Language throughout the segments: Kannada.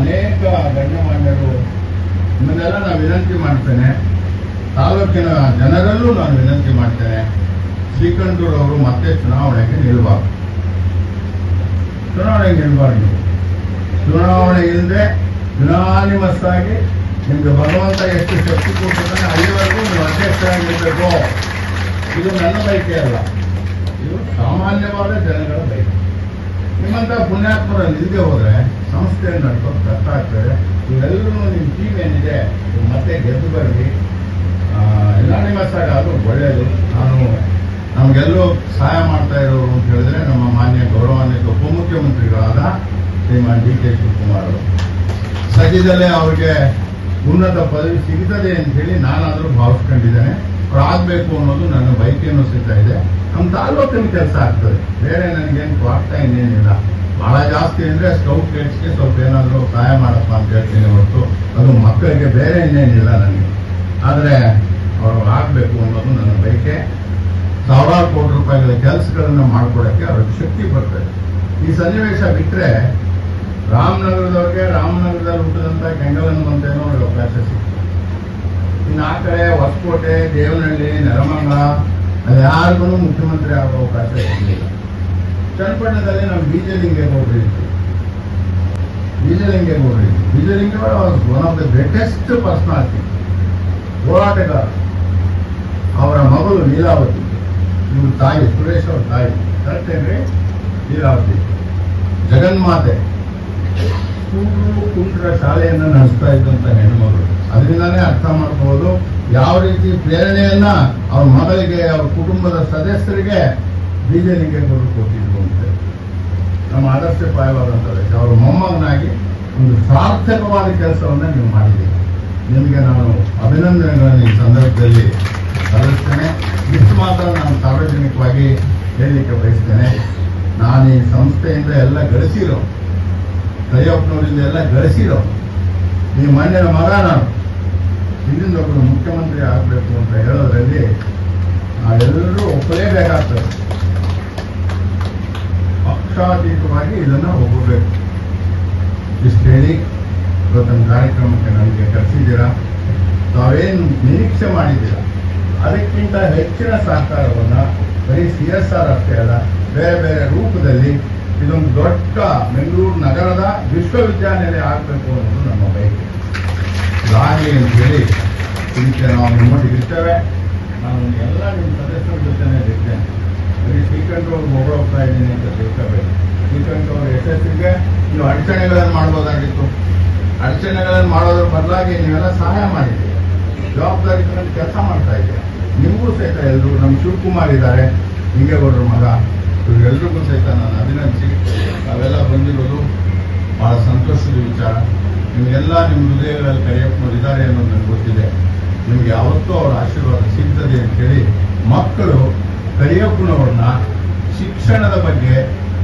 ಅನೇಕ ಗಣ್ಯಮಾನ್ಯರು ನಿಮ್ಮನ್ನೆಲ್ಲ ನಾನು ವಿನಂತಿ ಮಾಡ್ತೇನೆ, ತಾಲೂಕಿನ ಜನರಲ್ಲೂ ನಾನು ವಿನಂತಿ ಮಾಡ್ತೇನೆ, ಶ್ರೀಕಂಠೂರ್ ಅವರು ಮತ್ತೆ ಚುನಾವಣೆಗೆ ನಿಲ್ಲಬಾರ್ದು. ಚುನಾವಣೆ ಇಲ್ಲದೆ ಯುನಾನಿಮಸ್ ಆಗಿ ನಿಮ್ಗೆ ಭಗವಂತ ಎಷ್ಟು ಶಕ್ತಿ ಕೊಟ್ಟಿದ್ದಾನೆ ಅಲ್ಲಿವರೆಗೂ ನೀವು ಅಧ್ಯಕ್ಷರಾಗಿರ್ಬೇಕು. ಇದು ನನ್ನ ಬಯಕೆ ಅಲ್ಲ, ಇದು ಸಾಮಾನ್ಯವಾದ ಜನಗಳ ಬಯಕೆ. ನಿಮ್ಮಂತ ಪುಣ್ಯಾತ್ಮರ ನಿಲ್ದೆ ಹೋದ್ರೆ ಸಂಸ್ಥೆಯನ್ನು ನಡ್ಕೊಂಡು ಕಷ್ಟ ಆಗ್ತದೆ. ಇವೆಲ್ಲರೂ ನಿಮ್ಮ ಟೀಮ್ ಏನಿದೆ ಮತ್ತೆ ಗೆದ್ದು ಬರಲಿ, ಯುನಾನಿಮಸ್ ಆಗಿ ಅದು ಒಳ್ಳೆಯದು. ನಮಗೆಲ್ಲೂ ಸಹಾಯ ಮಾಡ್ತಾ ಇರೋರು ಅಂತ ಹೇಳಿದ್ರೆ ನಮ್ಮ ಮಾನ್ಯ ಗೌರವಾನ್ವಿತ ಉಪಮುಖ್ಯಮಂತ್ರಿಗಳಾದ ಶ್ರೀಮಾನ್ ಡಿ ಕೆ ಶಿವಕುಮಾರ್ ಅವರು. ಸದ್ಯದಲ್ಲೇ ಅವರಿಗೆ ಉನ್ನತ ಪದವಿ ಸಿಗುತ್ತದೆ ಅಂತ ಹೇಳಿ ನಾನಾದರೂ ಭಾವಿಸ್ಕೊಂಡಿದ್ದೇನೆ. ಅವ್ರು ಆಗಬೇಕು ಅನ್ನೋದು ನನ್ನ ಬಯಕೆಯನ್ನು ಸಿಗ್ತಾ ಇದೆ. ನಮ್ಮ ತಾಲೂಕಿನ ಕೆಲಸ ಆಗ್ತದೆ, ಬೇರೆ ನನಗೇನು ಸ್ವಾರ್ಥ ಇನ್ನೇನಿಲ್ಲ. ಬಹಳ ಜಾಸ್ತಿ ಅಂದರೆ ಸ್ಕೌಟ್ ಗೈಡ್ಸ್ಗೆ ಸ್ವಲ್ಪ ಏನಾದರೂ ಸಹಾಯ ಮಾಡಪ್ಪ ಅಂತ ಹೇಳ್ತೀನಿ ಹೊರತು ಅದು ಮಕ್ಕಳಿಗೆ ಬೇರೆ ಇನ್ನೇನಿಲ್ಲ ನನಗೆ. ಆದರೆ ಅವರು ಆಗಬೇಕು ಅನ್ನೋದು ನನ್ನ ಬಯಕೆ. ಸಾವಿರಾರು ಕೋಟಿ ರೂಪಾಯಿಗಳ ಕೆಲಸಗಳನ್ನು ಮಾಡಿಕೊಡೋಕ್ಕೆ ಅವ್ರಿಗೆ ಶಕ್ತಿ ಬರ್ತದೆ. ಈ ಸನ್ನಿವೇಶ ಬಿಟ್ಟರೆ ರಾಮನಗರದವ್ರಿಗೆ ರಾಮನಗರದಲ್ಲಿ ಹುಟ್ಟಿದಂಥ ಕೆಂಗಲನ್ಮಂತೇನೋ ಅವ್ರಿಗೆ ಅವಕಾಶ ಸಿಕ್ತು. ಇನ್ನು ಆ ಕಡೆ ಹೊಸಕೋಟೆ, ದೇವನಹಳ್ಳಿ, ನೆಲಮಂಗಲ ಅದು ಯಾರಿಗೂ ಮುಖ್ಯಮಂತ್ರಿ ಆಗೋ ಅವಕಾಶ ಸಿಗಲಿಲ್ಲ. ಚನ್ನಪಟ್ಟಣದಲ್ಲಿ ನಮ್ಮ ಬೀಜಲಿಂಗೇಗೌಡರು ಇತ್ತು. Beejalingegowda one of the greatest personality, ಹೋರಾಟಗಾರ. ಅವರ ಮಗಳು ಲೀಲಾವತಿ, ಇವರು ತಾಯಿ, ಸುರೇಶ್ ಅವ್ರ ತಾಯಿ, ಕರೆಕ್ಟ್ ಏನ್ರಿ? ಲೀಲಾವತಿ ಜಗನ್ಮಾತೆ, ಕೂಡ್ರು ಕುಂಡ್ರ ಶಾಲೆಯನ್ನು ನಡೆಸ್ತಾ ಇದ್ದಂತ ಹೆಣ್ಮಗಳು. ಅದರಿಂದಾನೇ ಅರ್ಥ ಮಾಡ್ಕೋಬಹುದು ಯಾವ ರೀತಿ ಪ್ರೇರಣೆಯನ್ನ ಅವ್ರ ಮಗಳಿಗೆ, ಅವ್ರ ಕುಟುಂಬದ ಸದಸ್ಯರಿಗೆ ಬೀಜಲಿಂಗೇಗೌಡರು ಕೊಟ್ಟಿದ್ರು ಅಂತ. ನಮ್ಮ ಆದರ್ಶಪ್ರಾಯವಾದಂಥದ್ದು ಅವರ ಮೊಮ್ಮಗನಾಗಿ ಒಂದು ಸಾರ್ಥಕವಾದ ಕೆಲಸವನ್ನ ನೀವು ಮಾಡಿದ್ದೀರಿ. ನಿಮಗೆ ನಾನು ಅಭಿನಂದನೆಗಳನ್ನು ಈ ಸಂದರ್ಭದಲ್ಲಿ ಸಲ್ಲಿಸ್ತೇನೆ. ಇಷ್ಟು ಮಾತ್ರ ನಾನು ಸಾರ್ವಜನಿಕವಾಗಿ ಹೇಳಲಿಕ್ಕೆ ಬಯಸ್ತೇನೆ. ನಾನು ಈ ಸಂಸ್ಥೆಯಿಂದ ಎಲ್ಲ ಗಳಿಸಿರೋ, ಕರಿಯಪ್ಪನವರಿಂದ ಎಲ್ಲ ಗಳಿಸಿರೋ ಈ ಮಣ್ಣಿನ ಮಗ ನಾನು. ಹಿಂದಿನ ಒಬ್ಬರು ಮುಖ್ಯಮಂತ್ರಿ ಆಗಬೇಕು ಅಂತ ಹೇಳೋದ್ರಲ್ಲಿ ನಾವೆಲ್ಲರೂ ಒಪ್ಪಲೇಬೇಕಾಗ್ತದೆ. ಪಕ್ಷಾತೀತವಾಗಿ ಇದನ್ನು ಒಪ್ಪಬೇಕು. ಇಷ್ಟು ಹೇಳಿ ಇವತ್ತಿನ ಕಾರ್ಯಕ್ರಮಕ್ಕೆ ನನಗೆ ಕರೆಸಿದ್ದೀರಾ. ತಾವೇನು ನಿರೀಕ್ಷೆ ಮಾಡಿದ್ದೀರಾ ಅದಕ್ಕಿಂತ ಹೆಚ್ಚಿನ ಸಹಕಾರವನ್ನು ಬರೀ CSR ಅಷ್ಟೇ ಅಲ್ಲ, ಬೇರೆ ಬೇರೆ ರೂಪದಲ್ಲಿ ಇದೊಂದು ದೊಡ್ಡ ಬೆಂಗಳೂರು ನಗರದ ವಿಶ್ವವಿದ್ಯಾನಿಲಯ ಆಗಬೇಕು ಅನ್ನೋದು ನಮ್ಮ ಬಯಕೆ. ಇದಾಗಲಿ ಅಂತ ಹೇಳಿ ಇದಕ್ಕೆ ನಾವು ನಿಮ್ಮೊಟ್ಟಿಗೆ ಇರ್ತೇವೆ. ನಾನು ಎಲ್ಲ ನಿಮ್ಮ ಸದಸ್ಯರ ಜೊತೆನೇ ಇರ್ತೇನೆ. ಬರೀ ಶ್ರೀಕಂಠವ್ರಿಗೆ ಹೋಗ್ತಾ ಇದ್ದೀನಿ ಅಂತ ತಿಳ್ಕೋಬೇಕು. ಶ್ರೀಕಂಠವ್ರ ಯಶಸ್ಸಿಗೆ ನೀವು ಅಡಚಣೆಗಳನ್ನು ಮಾಡ್ಬೋದಾಗಿತ್ತು. ಅಡಚಣೆಗಳನ್ನು ಮಾಡೋದ್ರ ಬದಲಾಗಿ ನೀವೆಲ್ಲ ಸಹಾಯ ಮಾಡಿದ್ದೀರಿ, ಜವಾಬ್ದಾರಿಗಳನ್ನು ಕೆಲಸ ಮಾಡ್ತಾ ಇದ್ದೀರಿ. ನಿಮಗೂ ಸಹಿತ ಎಲ್ಲರೂ, ನಮ್ಮ ಶಿವಕುಮಾರ್ ಇದ್ದಾರೆ, ಲಿಂಗೇಗೌಡರ ಮಗ, ಇವರೆಲ್ಲರಿಗೂ ಸಹಿತ ನಾನು ಅಭಿನಂದಿಸಿ ನಾವೆಲ್ಲ ಬಂದಿರೋದು ಬಹಳ ಸಂತೋಷದ ವಿಚಾರ. ನಿಮಗೆಲ್ಲ ನಿಮ್ಮ ಹೃದಯಗಳಲ್ಲಿ ಕರಿಯಪ್ಪನವ್ರು ಇದ್ದಾರೆ ಅನ್ನೋದು ನನಗೆ ಗೊತ್ತಿದೆ. ನಿಮ್ಗೆ ಯಾವತ್ತೂ ಅವರ ಆಶೀರ್ವಾದ ಸಿಗ್ತದೆ ಅಂತೇಳಿ ಮಕ್ಕಳು ಕರಿಯಪ್ಪನವ್ರನ್ನ ಶಿಕ್ಷಣದ ಬಗ್ಗೆ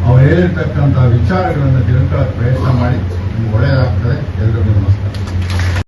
ಅವ್ರು ಹೇಳಿರ್ತಕ್ಕಂಥ ವಿಚಾರಗಳನ್ನು ತಿಳ್ಕೊಳ್ಳೋಕೆ ಪ್ರಯತ್ನ ಮಾಡಿ ನಿಮ್ಗೆ ಒಳ್ಳೆಯದಾಗ್ತದೆ. ಎಲ್ಲರಿಗೂ ನಮಸ್ಕಾರ.